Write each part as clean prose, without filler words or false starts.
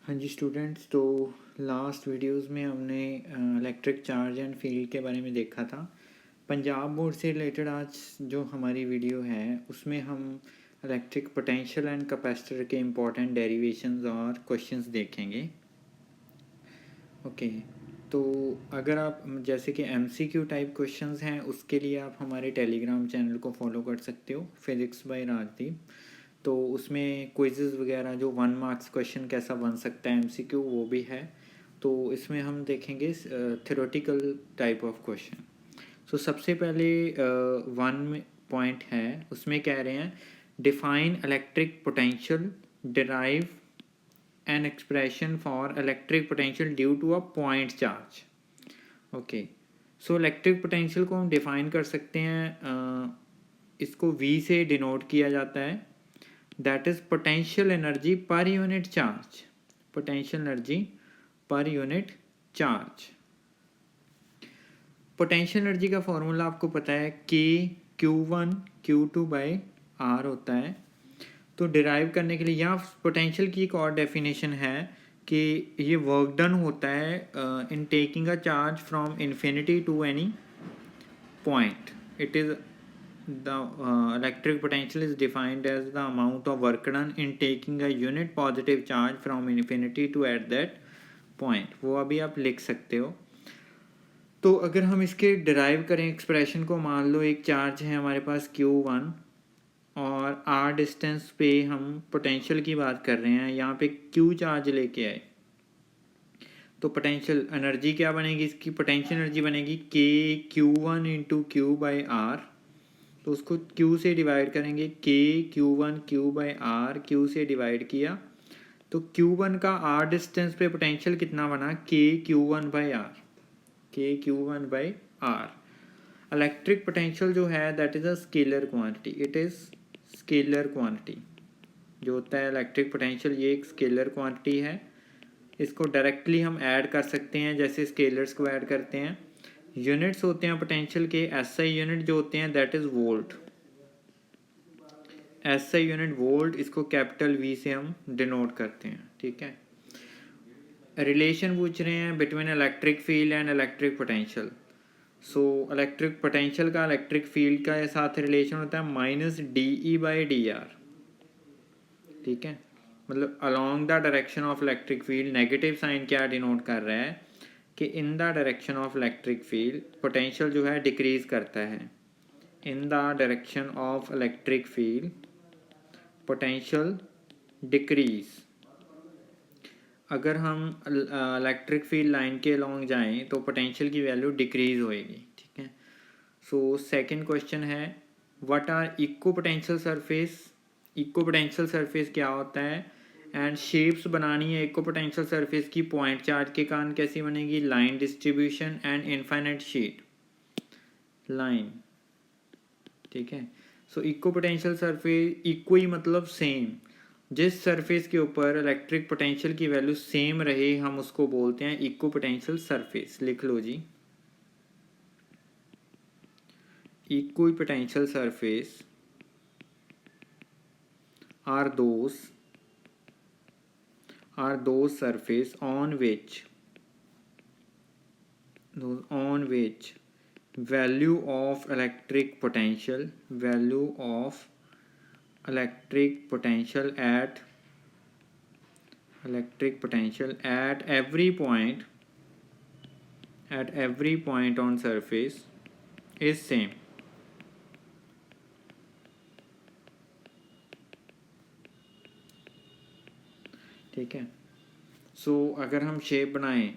हाँ जी स्टूडेंट्स, तो last videos में हमने इलेक्ट्रिक चार्ज एंड फील्ड के बारे में देखा था। पंजाब बोर्ड से रिलेटेड आज जो हमारी वीडियो है उसमें हम इलेक्ट्रिक पोटेंशियल एंड कैपेसिटर के इम्पोर्टेंट डेरिवेशंस और क्वेश्चंस देखेंगे। ओके, तो अगर आप जैसे कि एमसीक्यू टाइप क्वेश्चंस हैं उसके लिए आप हमारे टेलीग्राम चैनल को फॉलो कर सकते हो, फिज़िक्स बाय राजदीप। तो उसमें क्विज़ेस वगैरह जो 1 मार्क्स क्वेश्चन कैसा बन सकता है एमसीक्यू वो भी है। तो इसमें हम देखेंगे theoretical type of question. So सबसे पहले वन पॉइंट है, उसमें कह रहे हैं define electric potential, derive an expression for electric potential due to a point charge. Okay, so electric potential को हम डिफाइन कर सकते हैं, इसको V से डिनोट किया जाता है, that is potential energy per unit charge. Potential energy per unit charge. Potential energy का फॉर्मूला आपको पता है Q1 Q2/R होता है। तो डिराइव करने के लिए यहाँ पोटेंशियल की एक और डेफिनेशन है कि ये वर्क डन होता है in taking a charge from infinity to any point. It is the electric potential is defined as the amount of work done in taking a unit positive charge from infinity to at that point। वो अभी आप लिख सकते हो। तो अगर हम इसके डिराइव करें एक्सप्रेशन को, मान लो एक चार्ज है हमारे पास Q1 और R डिस्टेंस पे हम पोटेंशियल की बात कर रहे हैं, यहाँ पे Q चार्ज लेके आए तो पोटेंशियल एनर्जी क्या बनेगी, इसकी पोटेंशियल एनर्जी बनेगी K Q1 × Q/R। तो उसको Q से डिवाइड करेंगे, K Q1 Q/R, Q से डिवाइड किया तो Q1 का R डिस्टेंस पे पोटेंशियल कितना बना, K Q1/R। इलेक्ट्रिक पोटेंशियल जो है that is a scalar quantity, it is scalar quantity जो होता है इलेक्ट्रिक पोटेंशियल, ये एक स्केलर क्वांटिटी है। इसको डायरेक्टली हम ऐड कर सकते हैं जैसे स्केलर्स को ऐड करते हैं। यूनिट्स होते हैं पोटेंशियल के, एसआई यूनिट जो होते हैं that is volt. SI unit volt, इसको कैपिटल V से हम डिनोट करते हैं। ठीक है, रिलेशन पूछ रहे हैं between electric field and electric potential. So electric potential का इलेक्ट्रिक फील्ड का साथ रिलेशन होता है -dE/dr। ठीक है, मतलब along the direction of electric field, negative sign क्या डिनोट कर रहा है कि in the direction of electric field potential जो है डिक्रीज करता है। In the direction of electric field potential decrease. अगर हम इलेक्ट्रिक फील्ड लाइन के अलोंग जाएं तो पोटेंशियल की वैल्यू डिक्रीज होएगी। ठीक है, सो सेकंड क्वेश्चन है व्हाट आर इक्को पोटेंशियल सरफेस। इक्को पोटेंशियल सरफेस क्या होता है एंड शेप्स बनानी है इक्को पोटेंशियल सरफेस की। पॉइंट चार्ज के कारण कैसी बनेगी, line distribution and infinite sheet line. ठीक है, सो इक्को पोटेंशियल सरफेस, इक्को ही मतलब सेम, जिस सरफेस के ऊपर इलेक्ट्रिक पोटेंशियल की वैल्यू सेम रहे हम उसको बोलते हैं इक्को पोटेंशियल सरफेस। लिख लो जी, equipotential surface are those surface on which value of electric potential at every point on surface is same। ठीक है, सो अगर हम शेप बनाएं,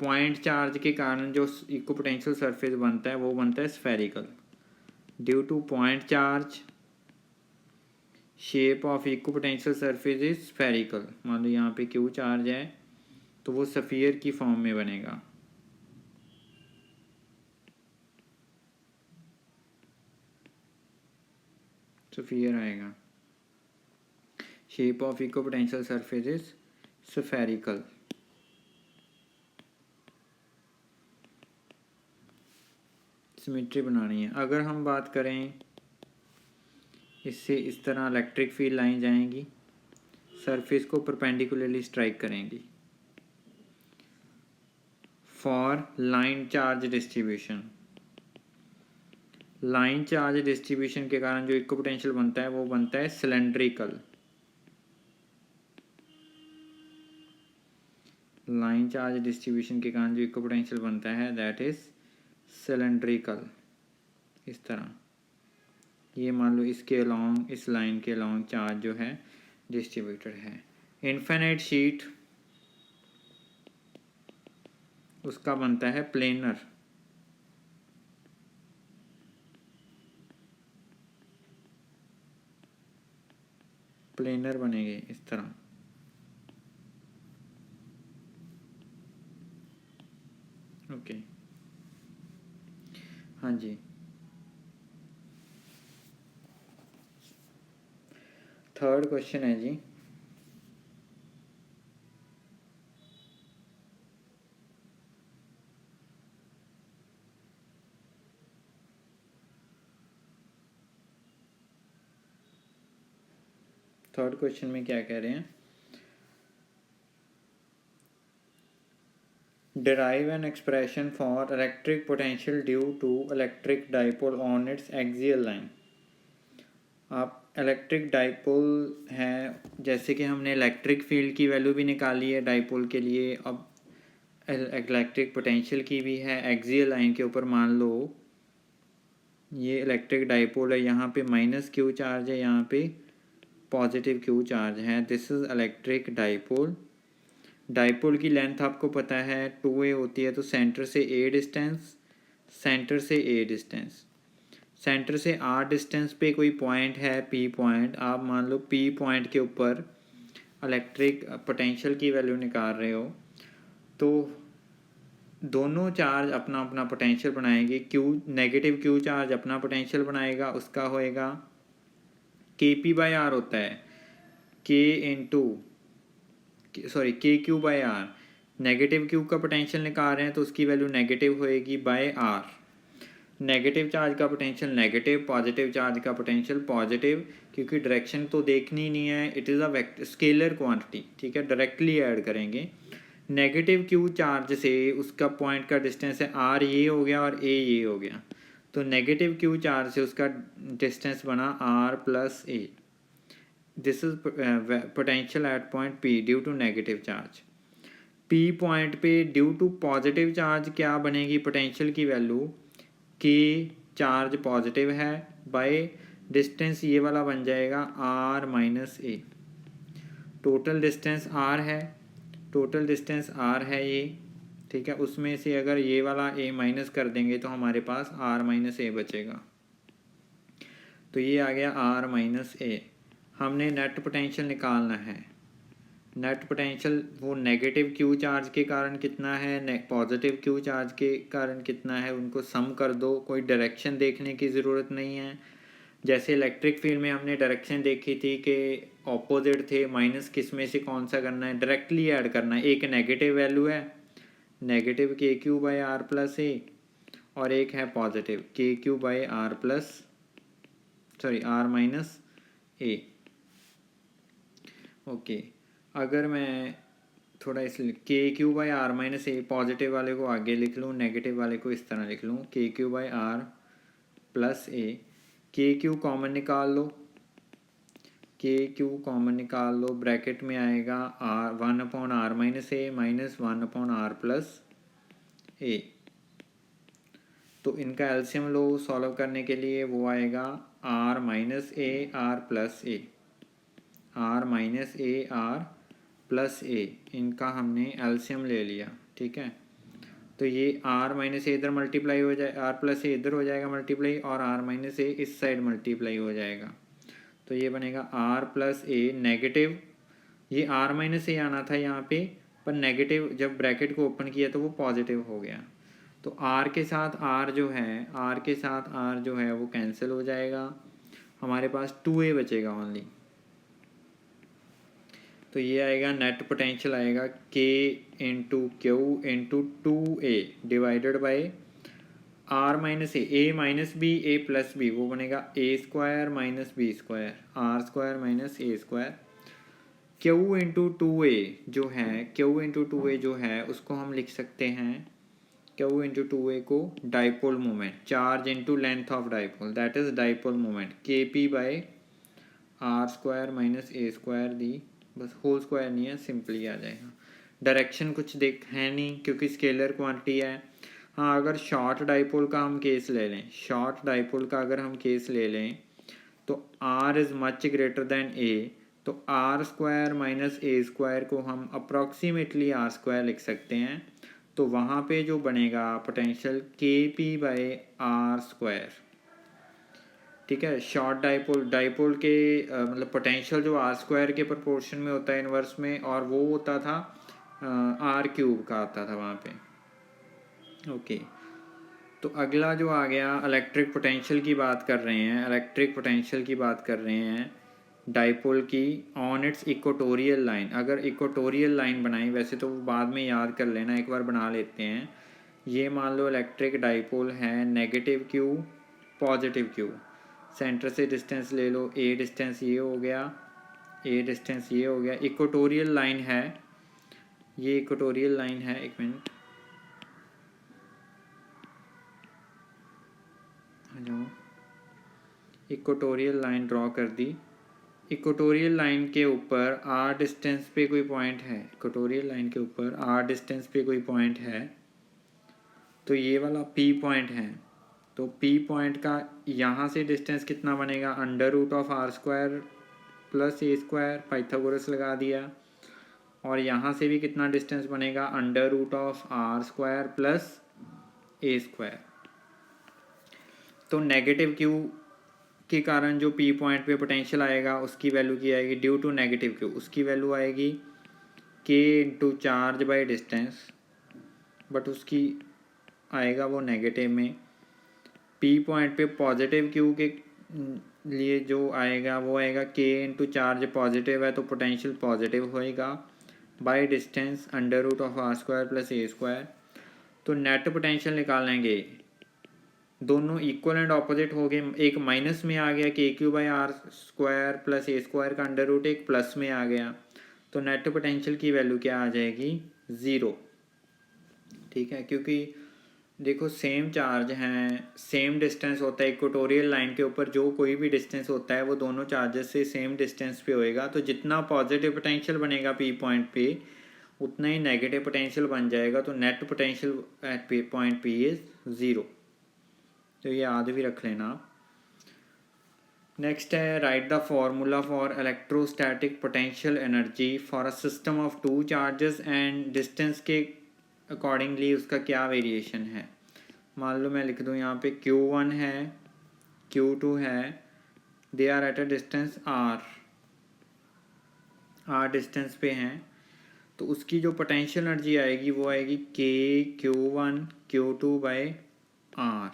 पॉइंट चार्ज के कारण जो इक्को पोटेंशियल सरफेस बनता है वो बनता है spherical. Due two point charge shape of इक्को पोटेंशियल सरफेस इज स्फेरिकल। मान लो यहाँ पे क्यू चार्ज है तो वो सफियर की फॉर्म में बनेगा। सफियर आएगा। शेप ऑफ इक्को potential surface is spherical. Symmetry बनानी है। अगर हम बात करें इससे, इस तरह इलेक्ट्रिक फील्ड लाइन जाएंगी, सरफेस को परपेंडिकुलरली स्ट्राइक करेंगी। For line charge distribution. Line charge distribution के कारण जो इक्विपोटेंशियल बनता है वो बनता है सिलेंड्रिकल। लाइन चार्ज डिस्ट्रीब्यूशन के कारण जो इक्विपोटेंशियल बनता है दैट इज सिलेंड्रिकल। इस तरह ये मान लो इसके अलोंग, इस लाइन के अलोंग चार्ज जो है डिस्ट्रीब्यूटेड है। इनफिनिट शीट उसका बनता है प्लेनर। प्लेनर बनेंगे इस तरह। ओके हाँ जी। थर्ड क्वेश्चन है जी, थर्ड क्वेश्चन में क्या कह रहे हैं, derive an expression for electric potential due to electric dipole on its axial line। आप इलेक्ट्रिक डाइपोल है, जैसे कि हमने इलेक्ट्रिक फील्ड की वैल्यू भी निकाली है डाइपोल के लिए, अब इलेक्ट्रिक पोटेंशियल की भी है एक्सियल लाइन के ऊपर। मान लो ये इलेक्ट्रिक डाइपोल है, यहाँ पे माइनस क्यू चार्ज है, यहाँ पे पॉजिटिव क्यू चार्ज है। This is electric dipole. Dipole की लेंथ आपको पता है 2a होती है, तो सेंटर से a डिस्टेंस, सेंटर से a डिस्टेंस, सेंटर से r डिस्टेंस पे कोई पॉइंट है p पॉइंट। आप मान लो p पॉइंट के ऊपर इलेक्ट्रिक पोटेंशियल की वैल्यू निकाल रहे हो, तो दोनों चार्ज अपना अपना पोटेंशियल बनाएंगे। क्यू नेगेटिव क्यू चार्ज अपना पोटेंशियल बनाएगा, उसका होएगा kp/r होता है, K Q by R. Negative Q का पोटेंशियल निकाल रहे हैं तो उसकी वैल्यू नेगेटिव होएगी बाय आर। नेगेटिव चार्ज का पोटेंशियल नेगेटिव, पॉजिटिव चार्ज का पोटेंशियल पॉजिटिव, क्योंकि डायरेक्शन तो देखनी नहीं है, it is a vector scalar quantity, ठीक है, डायरेक्टली ऐड करेंगे। नेगेटिव क्यू चार्ज से उसका पॉइंट का डिस्टेंस है आर, ये हो गया, और ए ये हो गया, तो नेगेटिव क्यू चार्ज से उसका डिस्टेंस बना R plus A. This is potential at point P due to negative charge. P point पे ड्यू टू पॉजिटिव चार्ज क्या बनेगी पोटेंशियल की वैल्यू, कि चार्ज पॉजिटिव है, बाय डिस्टेंस ये वाला बन जाएगा r minus A. Total distance r है, टोटल डिस्टेंस r है ये, ठीक है, उसमें से अगर ये वाला a माइनस कर देंगे तो हमारे पास r माइनस ए बचेगा, तो ये आ गया r माइनस ए। हमने नेट पोटेंशियल निकालना है। नेट पोटेंशियल वो नेगेटिव क्यू चार्ज के कारण कितना है, पॉजिटिव क्यू चार्ज के कारण कितना है, उनको सम कर दो। कोई डायरेक्शन देखने की ज़रूरत नहीं है। जैसे इलेक्ट्रिक फील्ड में हमने डायरेक्शन देखी थी कि ऑपोजिट थे, माइनस किस में से कौन सा करना है, डायरेक्टली ऐड करना है। एक नेगेटिव वैल्यू है, negative k Q by r plus a, और एक है positive k Q by r plus r minus a. Okay, अगर मैं थोड़ा इसलिए k Q by r minus a, positive वाले को आगे लिख लूँ, नेगेटिव वाले को इस तरह लिख लूँ, के क्यू बाई आर प्लस ए। के क्यू कॉमन निकाल लो, के क्यू कॉमन निकाल लो, ब्रैकेट में आएगा R 1/r minus A minus 1/r plus A. तो इनका एलसीएम लो सॉल्व करने के लिए, वो आएगा r minus A R plus A, r minus A R plus A, इनका हमने एलसीएम ले लिया, ठीक है। तो ये r माइनस ए इधर मल्टीप्लाई हो जाए, r प्लस ए इधर हो जाएगा मल्टीप्लाई, और r माइनस ए इस साइड मल्टीप्लाई हो जाएगा, तो ये बनेगा r प्लस ए नेगेटिव। ये r माइनस ए आना था यहाँ पे, पर नेगेटिव जब ब्रैकेट को ओपन किया तो वो पॉजिटिव हो गया, तो r के साथ r जो है, r के साथ r जो है वो कैंसिल हो जाएगा, हमारे पास 2a बचेगा ओनली। तो ये आएगा नेट पोटेंशियल आएगा k into q into 2a divided by r minus A minus b a plus b, वो बनेगा a square minus b square, r square minus A square. Q into 2a जो है, Q into 2a जो है उसको हम लिख सकते हैं Q इंटू 2a को dipole moment, charge into length of dipole, that is dipole moment, Kp by are square minus A square दी, बस होल स्क्वायर नहीं है, सिंपली आ जाएगा। डायरेक्शन कुछ देख है नहीं क्योंकि स्केलर क्वांटिटी है। हाँ, अगर शॉर्ट डाइपोल का हम केस ले लें, शॉर्ट डाइपोल का अगर हम केस ले लें तो r is much greater than a, तो आर स्क्वायर माइनस ए स्क्वायर को हम अप्रॉक्सीमेटली आर स्क्वायर लिख सकते हैं। तो वहाँ पे जो बनेगा potential Kp by are square, ठीक है। शॉर्ट डाइपोल के मतलब पोटेंशियल जो आर स्क्वायर के प्रोपोर्शन में होता है इन्वर्स में, और वो होता था आर क्यूब का आता था वहाँ पे। ओके, तो अगला जो आ गया इलेक्ट्रिक पोटेंशियल की बात कर रहे हैं, इलेक्ट्रिक पोटेंशियल की बात कर रहे हैं डाइपोल की ऑन इट्स इक्वेटोरियल लाइन। अगर इक्वेटोरियल लाइन बनाई, वैसे तो बाद में याद कर लेना, एक बार बना लेते हैं। ये मान लो इलेक्ट्रिक डाइपोल है, negative Q positive Q, centre से डिस्टेंस ले लो, ए डिस्टेंस ये हो गया, ए डिस्टेंस ये हो गया, इक्वेटोरियल लाइन है, ये इक्वेटोरियल लाइन है। एक minute hello, equatorial line draw कर दी। इक्वेटोरियल लाइन के ऊपर आर डिस्टेंस पे कोई पॉइंट है, इक्वेटोरियल लाइन के ऊपर आर डिस्टेंस पे कोई पॉइंट है, तो ये वाला पी पॉइंट है। तो पी पॉइंट का यहाँ से डिस्टेंस कितना बनेगा, under root of r square plus a square, Pythagoras लगा दिया। और यहाँ से भी कितना डिस्टेंस बनेगा, under root of r square plus a square. तो नेगेटिव क्यू के कारण जो पी पॉइंट पे पोटेंशियल आएगा उसकी वैल्यू की आएगी, ड्यू टू नेगेटिव क्यू उसकी वैल्यू आएगी के into charge by distance, but उसकी आएगा वो नेगेटिव में। पी पॉइंट पे पॉजिटिव क्यू के लिए जो आएगा वो आएगा के इंटू चार्ज, पॉजिटिव है तो पोटेंशियल पॉजिटिव होएगा, by distance under root of r square plus a square. तो नेट पोटेंशियल निकालेंगे, दोनों इक्वल एंड ऑपोजिट हो गए, एक माइनस में आ गया k Q by are square plus a square का अंडर रूट एक प्लस में आ गया, तो नेट पोटेंशियल की वैल्यू क्या आ जाएगी, ज़ीरो। ठीक है, क्योंकि देखो सेम चार्ज हैं, सेम डिस्टेंस होता है इक्वेटोरियल लाइन के ऊपर, जो कोई भी डिस्टेंस होता है वो दोनों चार्जेस से सेम डिस्टेंस पे होएगा, तो जितना पॉजिटिव पोटेंशियल बनेगा पी पॉइंट पे उतना ही नेगेटिव पोटेंशियल बन जाएगा। तो net potential at point P is zero, तो ये याद भी रख लेना आप। नेक्स्ट है right the formula for electrostatic potential energy for a system of two charges and distance के अकॉर्डिंगली उसका क्या वेरिएशन है। मान लो मैं लिख दूँ यहाँ पे Q1 है, Q2 है, they are at a distance R distance पे हैं, तो उसकी जो पोटेंशियल एनर्जी आएगी वो आएगी Q1 Q2 by R।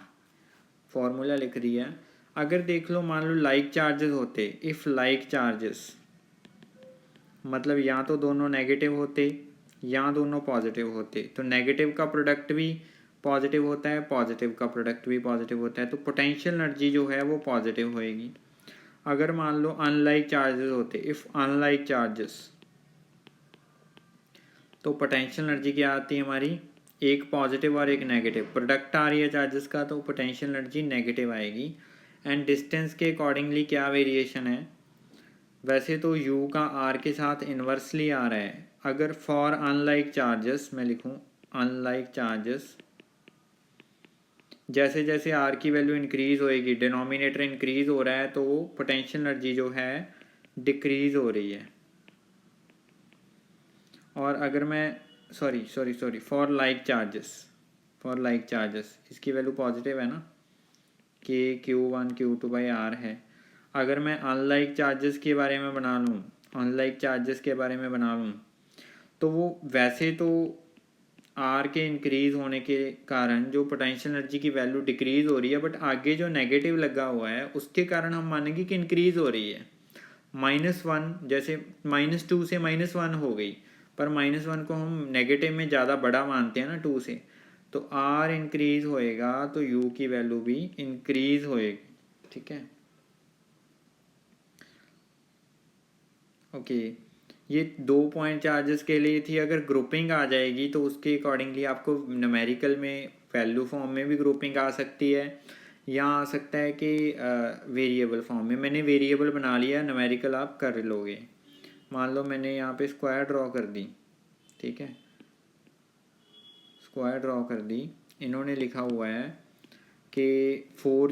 Formula लिख दिया। अगर देख लो मान लो लाइक चार्जेस होते, इफ़ लाइक चार्जेस मतलब या तो दोनों नेगेटिव होते या दोनों पॉजिटिव होते, तो नेगेटिव का प्रोडक्ट भी पॉजिटिव होता है, पॉजिटिव का प्रोडक्ट भी पॉजिटिव होता है, तो पोटेंशियल एनर्जी जो है वो पॉजिटिव होएगी। अगर मान लो अनलाइक चार्जेस होते, इफ़ अनलाइक चार्जेस, तो पोटेंशियल एनर्जी क्या आती है हमारी, एक पॉजिटिव और एक नेगेटिव, प्रोडक्ट आ रही है चार्जेस का तो पोटेंशियल एनर्जी नेगेटिव आएगी। एंड डिस्टेंस के अकॉर्डिंगली क्या वेरिएशन है, वैसे तो u का r के साथ इन्वर्सली आ रहा है। अगर फॉर अनलाइक चार्जेस मैं लिखूं अनलाइक चार्जेस, जैसे जैसे r की वैल्यू इंक्रीज़ होएगी, डिनोमिनेटर इंक्रीज़ हो रहा है, तो वो पोटेंशियल एनर्जी जो है डिक्रीज़ हो रही है। और अगर मैं सॉरी फॉर लाइक चार्जेस इसकी वैल्यू पॉजिटिव है ना, के Q1 Q2 बाई R है। अगर मैं अनलाइक चार्जेस के बारे में बना लूँ, तो वो वैसे तो R के इंक्रीज़ होने के कारण जो पोटेंशियल एनर्जी की वैल्यू डिक्रीज़ हो रही है, बट आगे जो नेगेटिव लगा हुआ है उसके कारण हम मानेंगे कि इंक्रीज़ हो रही है। -1 जैसे -2 से -1 हो गई, पर -1 को हम नेगेटिव में ज़्यादा बड़ा मानते हैं ना 2 से, तो R इंक्रीज़ होएगा तो U की वैल्यू भी इंक्रीज़ होएगी। ठीक है, ओके। ये 2 पॉइंट चार्जेस के लिए थी। अगर ग्रुपिंग आ जाएगी तो उसके अकॉर्डिंगली आपको न्यूमेरिकल में वैल्यू फॉर्म में भी ग्रुपिंग आ सकती है, या आ सकता है कि वेरिएबल फॉर्म में। मैंने वेरिएबल बना लिया, न्यूमेरिकल आप कर लोगे। मान लो मैंने यहाँ पे स्क्वायर ड्रॉ कर दी, ठीक है, स्क्वायर ड्रॉ कर दी। इन्होंने लिखा हुआ है कि 4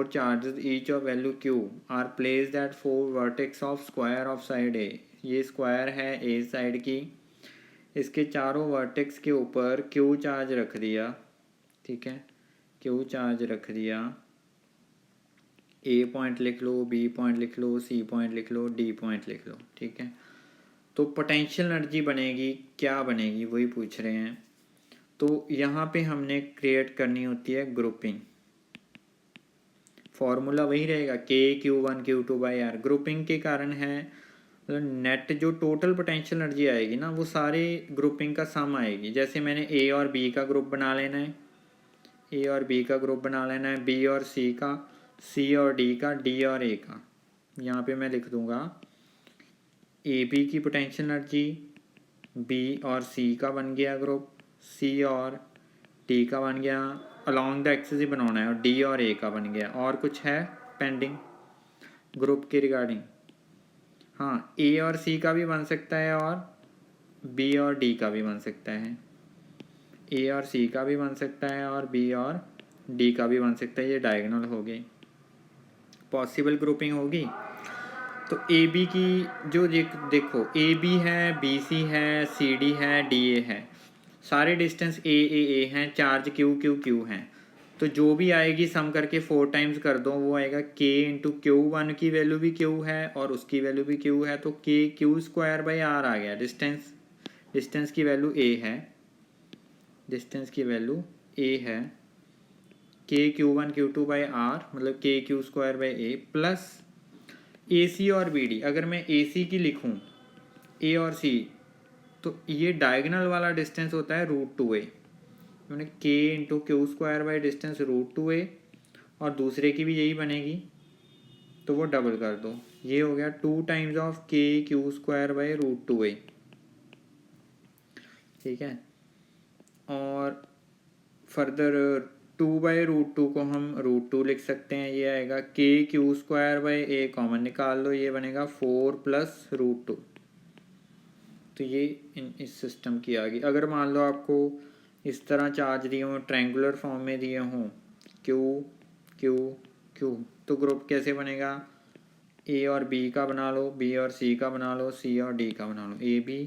charges each of value Q are placed at 4 vertex of square of side A. ये स्क्वायर है ए साइड की, इसके चारों वर्टेक्स के ऊपर क्यू चार्ज रख दिया, ठीक है, क्यू चार्ज रख दिया। ए पॉइंट लिख लो, बी पॉइंट लिख लो, सी पॉइंट लिख लो, डी पॉइंट लिख लो, ठीक है। तो पोटेंशियल एनर्जी बनेगी, क्या बनेगी वही पूछ रहे हैं। तो यहाँ पे हमने क्रिएट करनी होती है ग्रुपिंग। फॉर्मूला वही रहेगा Q1 Q2 by are. Grouping के कारण है नेट जो टोटल पोटेंशियल एनर्जी आएगी ना, वो सारे ग्रुपिंग का सम आएगी। जैसे मैंने ए और बी का ग्रुप बना लेना है, ए और बी का ग्रुप बना लेना है, बी और सी का, सी और डी का, डी और ए का। यहाँ पे मैं लिख दूँगा ए बी की पोटेंशियल एनर्जी, बी और सी का बन गया ग्रुप, सी और डी का बन गया, अलॉन्ग द एक्सिस ही बनाना है, और डी और ए का बन गया। और कुछ है पेंडिंग ग्रुप के रिगार्डिंग? हाँ, ए और सी का भी बन सकता है, और बी और डी का भी बन सकता है। ए और सी का भी बन सकता है, और बी और डी का भी बन सकता है। ये डायगोनल हो गई, पॉसिबल ग्रुपिंग होगी। तो ए बी की जो देखो, ए बी है, बी सी है, सी डी है, डी ए है, सारे डिस्टेंस ए हैं, चार्ज क्यू क्यू क्यू हैं। तो जो भी आएगी सम करके 4 टाइम्स कर दो, वो आएगा k इंटू क्यू। वन की वैल्यू भी क्यू है और उसकी वैल्यू भी क्यू है, तो k Q square by R आ गया। डिस्टेंस की वैल्यू a है, डिस्टेंस की वैल्यू a है, k Q1 Q2 by R, मतलब k Q square by A, plus A C और बी डी। अगर मैं ए सी की लिखूँ, ए और सी, तो ये डायगोनल वाला डिस्टेंस होता है √2a। मैंने k into Q square by distance √2a, और दूसरे की भी यही बनेगी, तो वो डबल कर दो, ये हो गया 2 times of k Q square by √2a, ठीक है। और फर्दर 2 बाई √2 को हम √2 लिख सकते हैं, ये आएगा k Q square by a, common निकाल लो, ये बनेगा 4 प्लस √2। तो ये इस सिस्टम की आ गई। अगर मान लो आपको इस तरह चार्ज दिए हों, ट्रायंगुलर फॉर्म में दिए हों, क्यू क्यू क्यू, तो ग्रुप कैसे बनेगा? ए और बी का बना लो, बी और सी का बना लो, सी और डी का बना लो, A B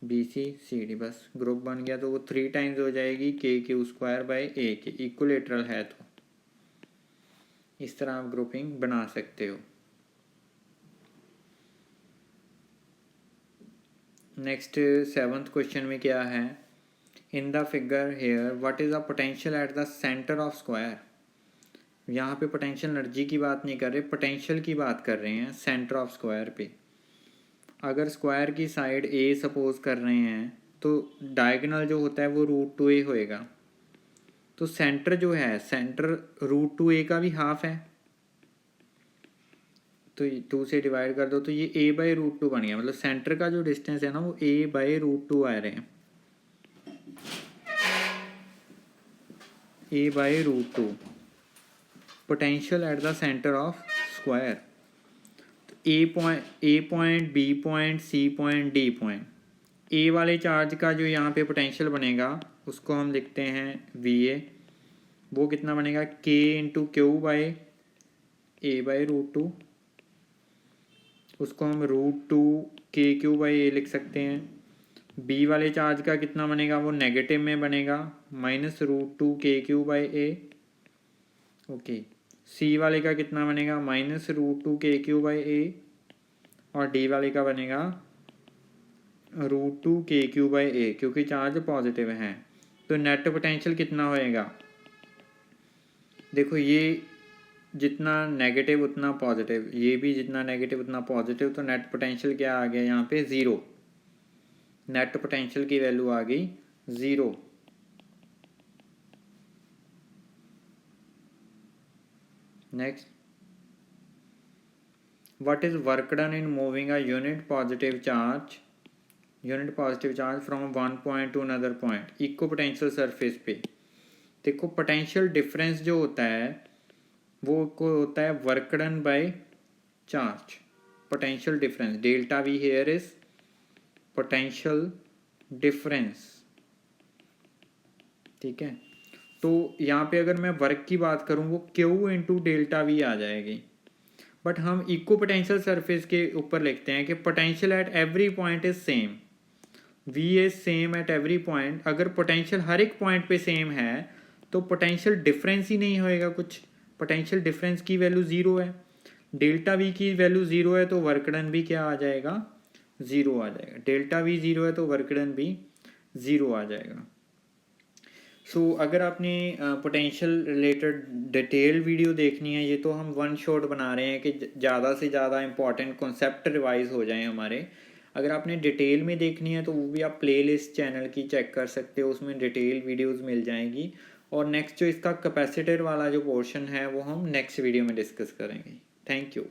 B C C D, बस ग्रुप बन गया। तो वो 3 टाइम्स हो जाएगी के क्यू स्क्वायर बाई ए के, इक्वलेटरल है, तो इस तरह आप ग्रुपिंग बना सकते हो। नेक्स्ट 7th क्वेश्चन में क्या है? In the figure here what is the potential at the centre of square. यहाँ पे पोटेंशियल एनर्जी की बात नहीं कर रहे, पोटेंशियल की बात कर रहे हैं सेंटर ऑफ स्क्वायर पे। अगर स्क्वायर की साइड ए सपोज कर रहे हैं, तो डायगोनल जो होता है वो √2a होएगा। तो सेंटर जो है, सेंटर √2a का भी हाफ है, तो 2 से डिवाइड कर दो, तो ये a बाई √2 बन गया। मतलब सेंटर का जो डिस्टेंस है ना, वो a बाई √2 आ रहे हैं, a by √2 potential at the centre of square. A point, B point, C point, D point, A वाले चार्ज का जो यहाँ पे पोटेंशियल बनेगा उसको हम लिखते हैं VA। वो कितना बनेगा? k into Q by A by √2, उसको हम √2 k क्यू बाई ए लिख सकते हैं। बी वाले चार्ज का कितना बनेगा? वो नेगेटिव में बनेगा, -√2 k Q by A, okay. C वाले का कितना बनेगा? -√2 k क्यू बाई ए, और डी वाले का बनेगा √2 k क्यू बाई ए, क्योंकि चार्ज पॉजिटिव है। तो नेट पोटेंशियल कितना होएगा? देखो, ये जितना नेगेटिव उतना पॉजिटिव, ये भी जितना नेगेटिव उतना पॉजिटिव, तो नेट पोटेंशियल क्या आ गया यहाँ पे? 0। नेट पोटेंशियल की वैल्यू आ गई 0। Next, what is work done in moving a unit positive charge unit positive charge from one point two another point equal potential surface पे। देखो पोटेंशियल डिफरेंस जो होता है वो को होता है work done by charge. Potential difference delta we here is potential difference, ठीक है। तो यहाँ पे अगर मैं वर्क की बात करूँ वो क्यू इंटू डेल्टा वी आ जाएगी, बट हम इक्वल पोटेंशियल सरफेस के ऊपर लिखते हैं कि potential at every point is same, V is same at every point. अगर पोटेंशियल हर एक पॉइंट पे सेम है तो पोटेंशियल डिफरेंस ही नहीं होएगा कुछ, पोटेंशियल डिफरेंस की वैल्यू ज़ीरो है, डेल्टा वी की वैल्यू ज़ीरो है तो वर्क डन भी क्या आ जाएगा, ज़ीरो आ जाएगा। डेल्टा वी ज़ीरो है तो वर्क डन भी ज़ीरो आ जाएगा। अगर आपने पोटेंशियल रिलेटेड डिटेल वीडियो देखनी है, ये तो हम वन शॉट बना रहे हैं कि ज़्यादा से ज़्यादा इंपॉर्टेंट कॉन्सेप्ट रिवाइज हो जाएं हमारे। अगर आपने डिटेल में देखनी है तो वो भी आप प्लेलिस्ट चैनल की चेक कर सकते हो, उसमें डिटेल वीडियोस मिल जाएंगी। और नेक्स्ट जो इसका कैपेसिटर वाला जो पोर्शन है वो हम नेक्स्ट वीडियो में डिस्कस करेंगे। Thank you.